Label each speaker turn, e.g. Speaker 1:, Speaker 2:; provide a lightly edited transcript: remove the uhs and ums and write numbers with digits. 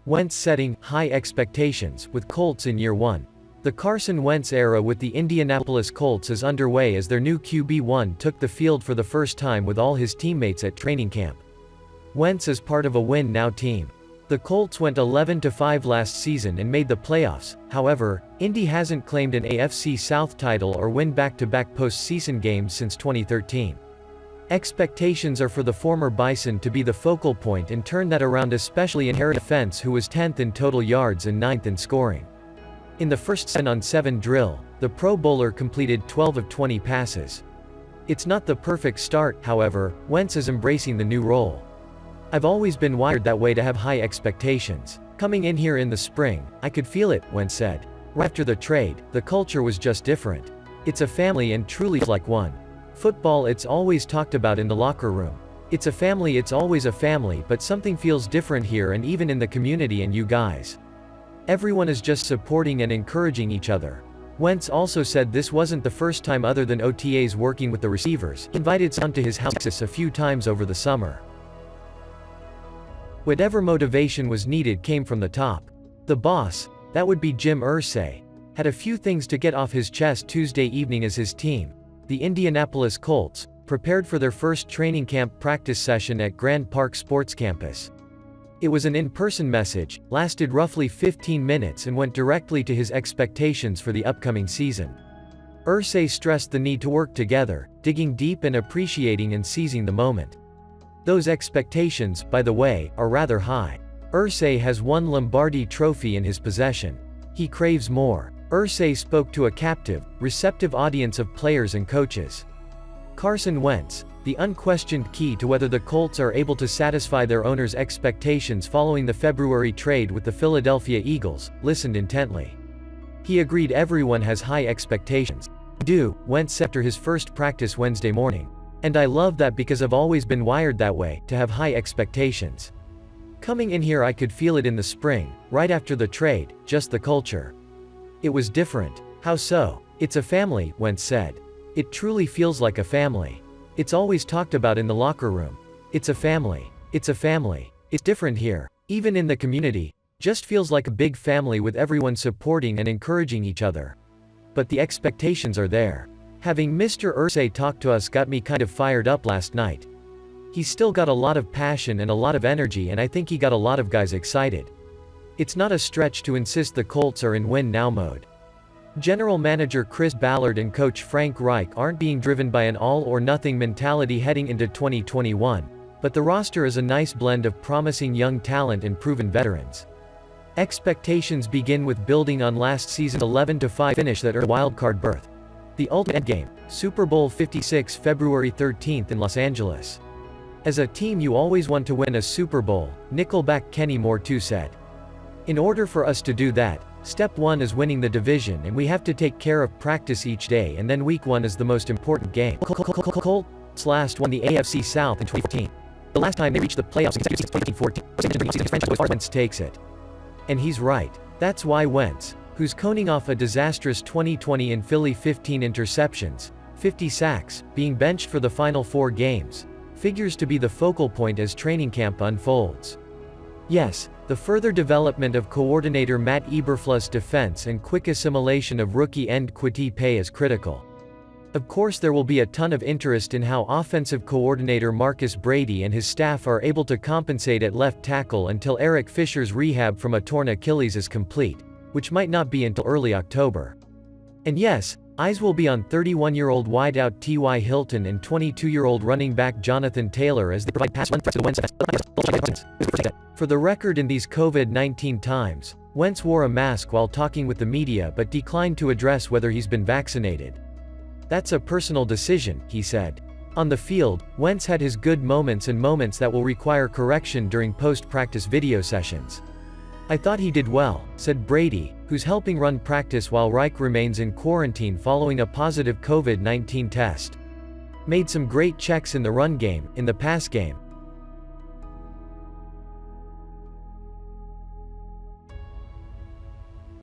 Speaker 1: Wentz setting high expectations with Colts in year one. The Carson Wentz era with the Indianapolis Colts is underway as their new QB1 took the field for the first time with all his teammates at training camp. Wentz is part of a win-now team. The Colts went 11-5 last season and made the playoffs. However, Indy hasn't claimed an AFC South title or win back-to-back postseason games since 2013. Expectations are for the former Bison to be the focal point and turn that around, especially in Harris defense, who was 10th in total yards and 9th in scoring. In the first 7-on-7 drill, the Pro Bowler completed 12 of 20 passes. It's not the perfect start, however. Wentz is embracing the new role. "I've always been wired that way, to have high expectations. Coming in here in the spring, I could feel it," Wentz said. Right after the trade, the culture was just different. "It's a family and truly like one. Football, it's always talked about in the locker room. It's a family, it's always a family, but something feels different here, and even in the community and you guys. Everyone is just supporting and encouraging each other." Wentz also said this wasn't the first time other than OTAs working with the receivers. He invited some to his house a few times over the summer. Whatever motivation was needed came from the top. The boss, that would be Jim Irsay, had a few things to get off his chest Tuesday evening as his team, the Indianapolis Colts, prepared for their first training camp practice session at Grand Park Sports Campus. It was an in-person message, lasted roughly 15 minutes and went directly to his expectations for the upcoming season. Irsay stressed the need to work together, digging deep and appreciating and seizing the moment. Those expectations, by the way, are rather high. Irsay has one Lombardi trophy in his possession. He craves more. Irsay spoke to a captive, receptive audience of players and coaches. Carson Wentz, the unquestioned key to whether the Colts are able to satisfy their owner's expectations following the February trade with the Philadelphia Eagles, listened intently. He agreed everyone has high expectations. Wentz said after his first practice Wednesday morning. "And I love that because I've always been wired that way, to have high expectations. Coming in here I could feel it in the spring, right after the trade, just the culture. It was different." "How so?" "It's a family," Wentz said. "It truly feels like a family. It's always talked about in the locker room. It's a family. It's a family. It's different here. Even in the community. Just feels like a big family with everyone supporting and encouraging each other. But the expectations are there." Having Mr. Irsay talk to us got me kind of fired up last night. He's still got a lot of passion and a lot of energy, and I think he got a lot of guys excited. It's not a stretch to insist the Colts are in win-now mode. General Manager Chris Ballard and Coach Frank Reich aren't being driven by an all-or-nothing mentality heading into 2021, but the roster is a nice blend of promising young talent and proven veterans. Expectations begin with building on last season's 11-5 finish that earned a wildcard berth. The ultimate endgame, Super Bowl 56 February 13th in Los Angeles. "As a team you always want to win a Super Bowl," Nickelback Kenny Moore too said. "In order for us to do that, step one is winning the division, and we have to take care of practice each day, and then week one is the most important game." Colts last won the AFC South in 2014. The last time they reached the playoffs in 2014. Wentz takes it. And he's right. That's why Wentz, who's coning off a disastrous 2020 in Philly, 15 interceptions, 50 sacks, being benched for the final 4 games, figures to be the focal point as training camp unfolds. Yes, the further development of coordinator Matt Eberflus' defense and quick assimilation of rookie end Kwity Paye is critical. Of course there will be a ton of interest in how offensive coordinator Marcus Brady and his staff are able to compensate at left tackle until Eric Fisher's rehab from a torn Achilles is complete, which might not be until early October. And yes, eyes will be on 31-year-old wideout T.Y. Hilton and 22-year-old running back Jonathan Taylor as they provide pass run threats to Wentz. For the record, in these COVID-19 times, Wentz wore a mask while talking with the media but declined to address whether he's been vaccinated. "That's a personal decision," he said. On the field, Wentz had his good moments and moments that will require correction during post-practice video sessions. "I thought he did well," said Brady, who's helping run practice while Reich remains in quarantine following a positive COVID-19 test. "Made some great checks in the run game, in the pass game,